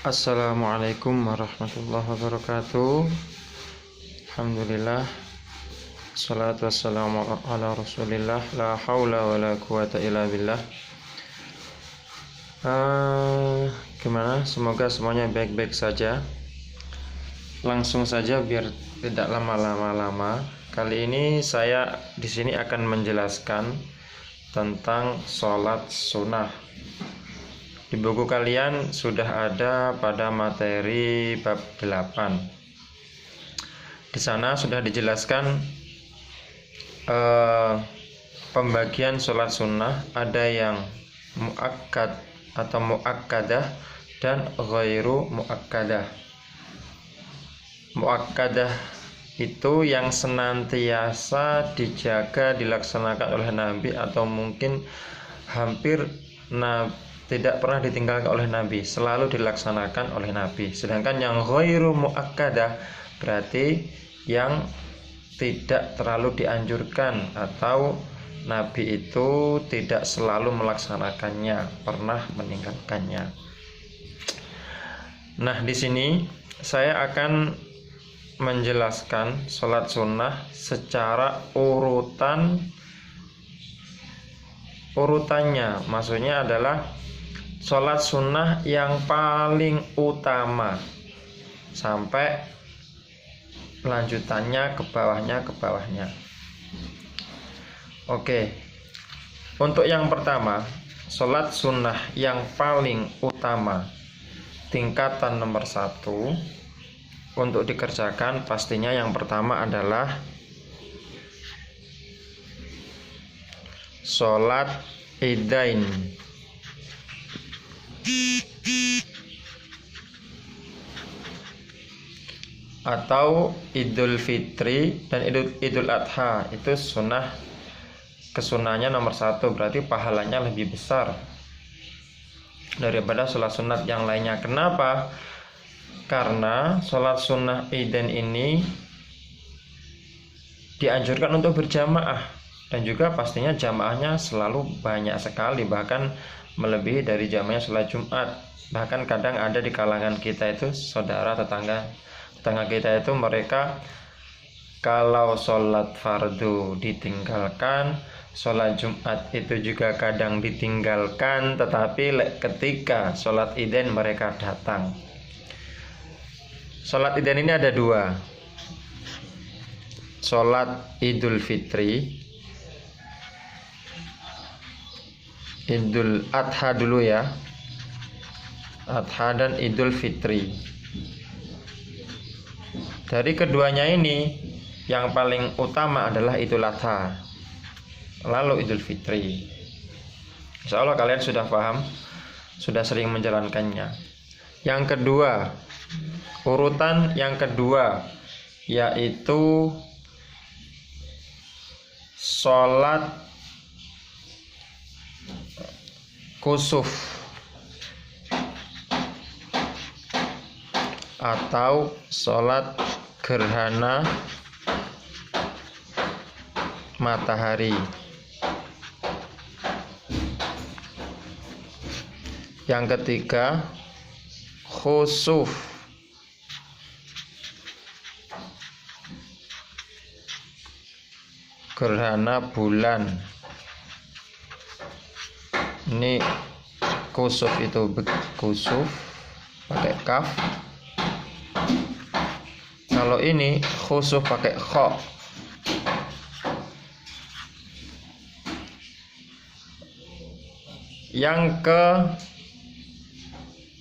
Assalamualaikum warahmatullahi wabarakatuh. Alhamdulillah, salatu wassalamu ala rasulillah, la haula wa la quwata illa billah. Gimana? Semoga semuanya baik-baik saja. Langsung saja biar tidak lama-lama. Kali ini saya di sini akan menjelaskan tentang sholat sunnah. Di buku kalian sudah ada pada materi bab 8. Di sana sudah dijelaskan pembagian sholat sunnah, ada yang muakkad atau muakkadah dan ghairu muakkadah. Muakkadah itu yang senantiasa dijaga, dilaksanakan oleh Nabi, atau mungkin hampir tidak pernah ditinggalkan oleh Nabi, selalu dilaksanakan oleh Nabi. Sedangkan yang ghairu muakkadah berarti yang tidak terlalu dianjurkan, atau Nabi itu tidak selalu melaksanakannya, pernah meninggalkannya. Nah, di sini saya akan menjelaskan sholat sunnah secara urutannya. Maksudnya adalah sholat sunnah yang paling utama sampai lanjutannya ke bawahnya. Oke, untuk yang pertama, sholat sunnah yang paling utama, tingkatan nomor 1 untuk dikerjakan, pastinya yang pertama adalah sholat idain atau Idul Fitri dan Idul Adha. Itu sunnah, kesunahnya nomor 1, berarti pahalanya lebih besar daripada sholat sunat yang lainnya. Kenapa? Karena sholat sunnah idain ini dianjurkan untuk berjamaah, dan juga pastinya jamaahnya selalu banyak sekali, bahkan melebihi dari jamaahnya sholat Jumat. Bahkan kadang ada di kalangan kita itu, saudara tetangga kita itu, mereka kalau sholat fardu ditinggalkan, sholat Jumat itu juga kadang ditinggalkan, tetapi ketika sholat idain mereka datang. Sholat idain ini ada 2, sholat Idul Fitri, Idul Adha dulu ya, Adha dan Idul Fitri. Dari keduanya ini yang paling utama adalah Idul Adha, lalu Idul Fitri. Insya Allah kalian sudah paham, sudah sering menjalankannya. Yang kedua, urutan yang kedua yaitu sholat kusuf atau sholat gerhana matahari. Yang ketiga, khusuf gerhana bulan. Ini kusuf itu kusuf pakai kaf, kalau ini khusuf pakai kha. Yang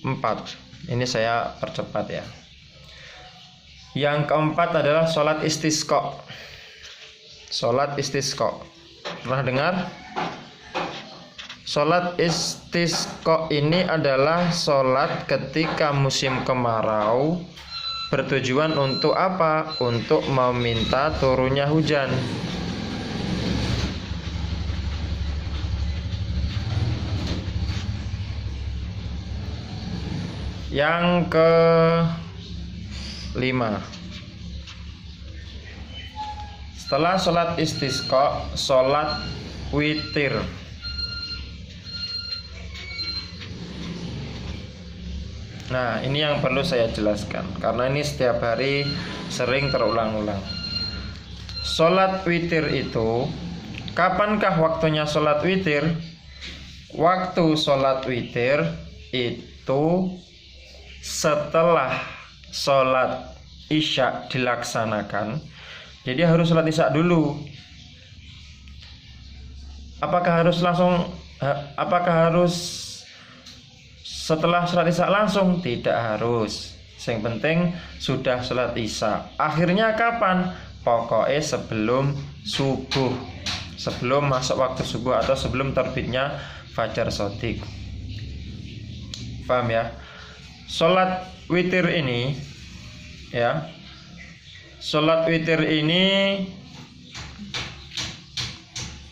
keempat, ini saya percepat ya. Yang keempat adalah sholat istisqa. Sholat istisqa, pernah dengar? Sholat istisqa ini adalah sholat ketika musim kemarau, bertujuan untuk apa? Untuk meminta turunnya hujan. Yang kelima, setelah sholat istisqa, sholat witir. Nah, ini yang perlu saya jelaskan karena ini setiap hari sering terulang-ulang. Sholat witir itu, kapankah waktunya sholat witir? Waktu sholat witir itu setelah sholat isya dilaksanakan. Jadi harus sholat isya dulu. Apakah harus setelah sholat isya langsung? Tidak harus. Yang penting sudah sholat isya. Akhirnya kapan? Pokoknya sebelum subuh, sebelum masuk waktu subuh atau sebelum terbitnya fajar shodiq. Paham ya? Sholat witir ini, ya, sholat witir ini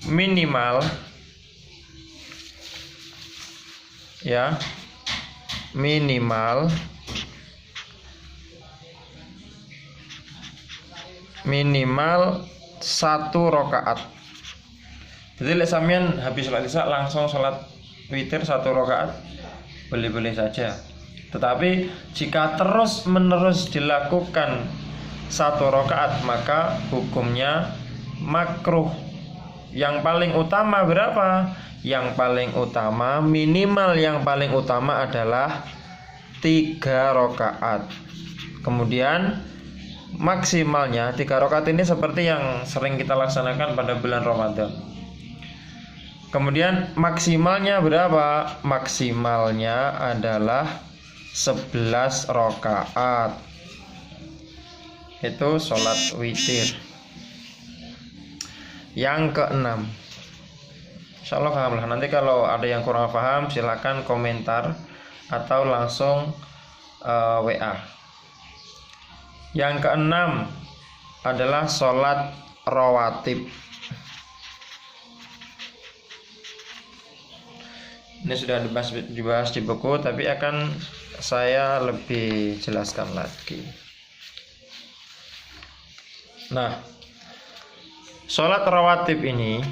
minimal, ya, minimal 1 rakaat. Jadi lek sampean habis sholat isya langsung sholat witir 1 rakaat, boleh-boleh saja. Tetapi jika terus menerus dilakukan 1 rakaat, maka hukumnya makruh. Yang paling utama berapa? Yang paling utama, minimal yang paling utama adalah 3 rakaat. Kemudian maksimalnya 3 rakaat ini seperti yang sering kita laksanakan pada bulan Ramadan. Kemudian maksimalnya berapa? Maksimalnya adalah 11 rakaat. Itu sholat witir. Yang keenam, insyaallah paham lah. Nanti kalau ada yang kurang paham silakan komentar atau langsung WA. Yang keenam adalah sholat rawatib. Ini sudah dibahas di buku, tapi akan saya lebih jelaskan lagi. Nah, sholat rawatib ini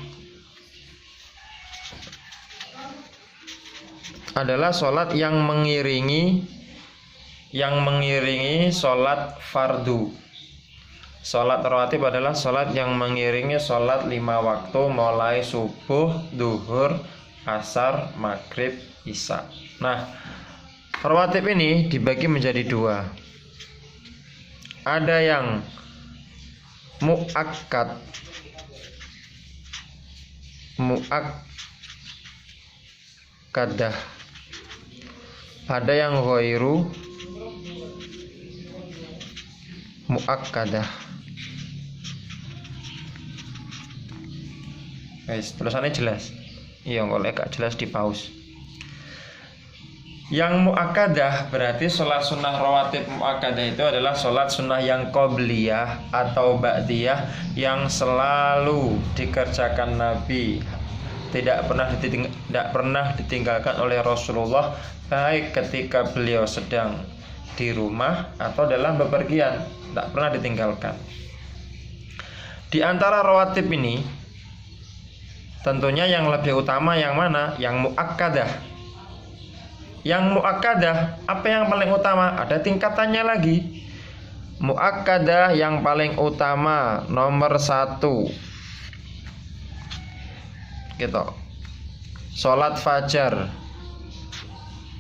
adalah sholat yang mengiringi sholat fardu. Sholat rawatib adalah sholat yang mengiringi sholat 5 waktu mulai subuh, duhur, asar, maghrib, isya. Nah, rawatib ini dibagi menjadi 2. Ada yang muakkad, muakkadah. Ada yang ghairu muakkadah. Guys, tulisannya jelas. Iya, kalau gak jelas di pause. Yang muakkadah berarti sholat sunnah rawatib muakkadah itu adalah sholat sunnah yang qobliyah atau ba'diyah yang selalu dikerjakan Nabi, tidak pernah ditinggalkan oleh Rasulullah, baik ketika beliau sedang di rumah atau dalam bepergian, tidak pernah ditinggalkan. Di antara rawatib ini tentunya yang lebih utama yang mana? Yang muakkadah. Yang muakkadah, apa yang paling utama? Ada tingkatannya lagi. Muakkadah yang paling utama nomor 1 gitu. Sholat fajar.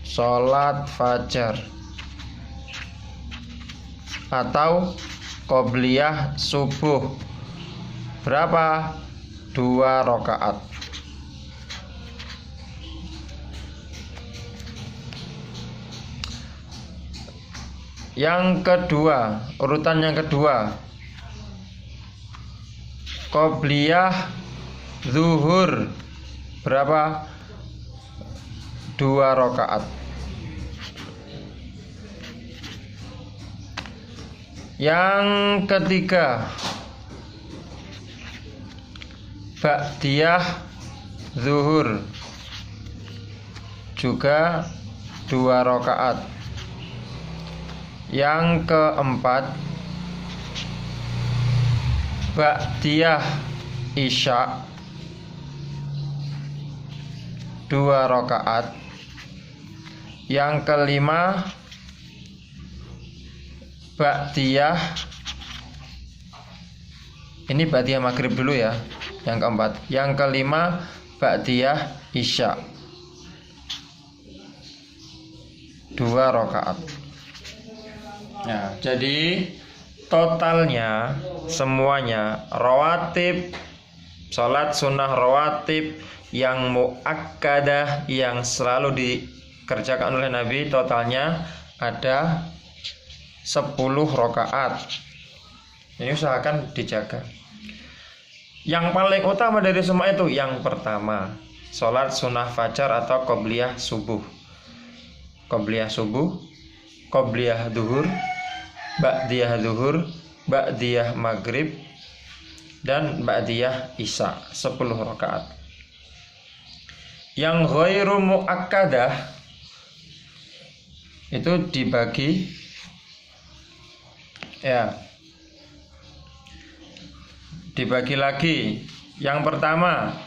Sholat fajar atau qobliyah subuh. Berapa? 2 rakaat. Yang kedua, urutan yang kedua, qobliyah zuhur. Berapa? 2 rakaat. Yang ketiga, ba'diyah zuhur, juga 2 rakaat. Yang keempat, ba'diyah isya, 2 rakaat. Yang kelima, ba'diyah. Ini ba'diyah maghrib dulu ya, yang keempat. Yang kelima ba'diyah isya, 2 rakaat. Nah, jadi totalnya semuanya rawatib, sholat sunnah rawatib yang muakkadah yang selalu dikerjakan oleh Nabi, totalnya ada 10 rakaat. Ini usahakan dijaga. Yang paling utama dari semua itu yang pertama, sholat sunnah fajar atau qobliyah subuh. Qobliyah subuh, qobliyah duhur, ba'diyah duhur, ba'diyah maghrib, dan ba'diyah isya, 10 rakaat. Yang ghairu muakkadah itu dibagi dibagi lagi. Yang pertama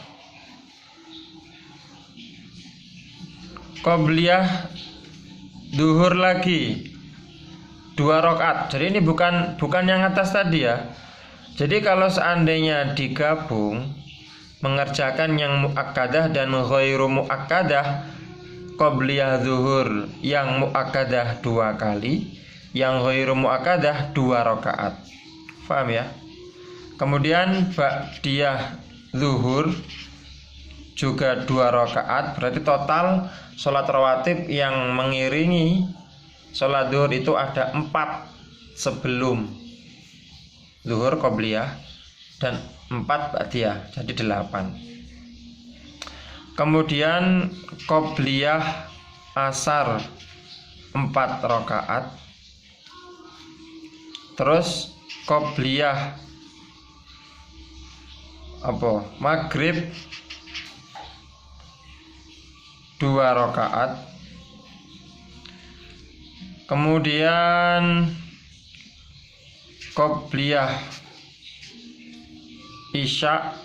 qobliyah duhur lagi 2 rakaat. Jadi ini bukan yang atas tadi ya. Jadi kalau seandainya digabung mengerjakan yang muakkadah dan ghairu muakkadah, qobliyah zuhur yang muakkadah 2 kali, yang ghairu muakkadah 2 rakaat. Paham ya? Kemudian ba'diyah zuhur juga 2 rakaat, berarti total sholat rawatib yang mengiringi sholat zuhur itu ada 4 sebelum zuhur qobliyah dan 4 ba'diyah, jadi 8. Kemudian qobliyah asar 4 rakaat. Terus qobliyah maghrib 2 rakaat. Kemudian qobliyah isya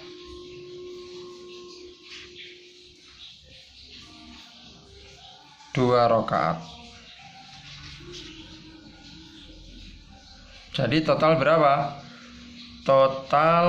2 rakaat. Jadi total berapa? Total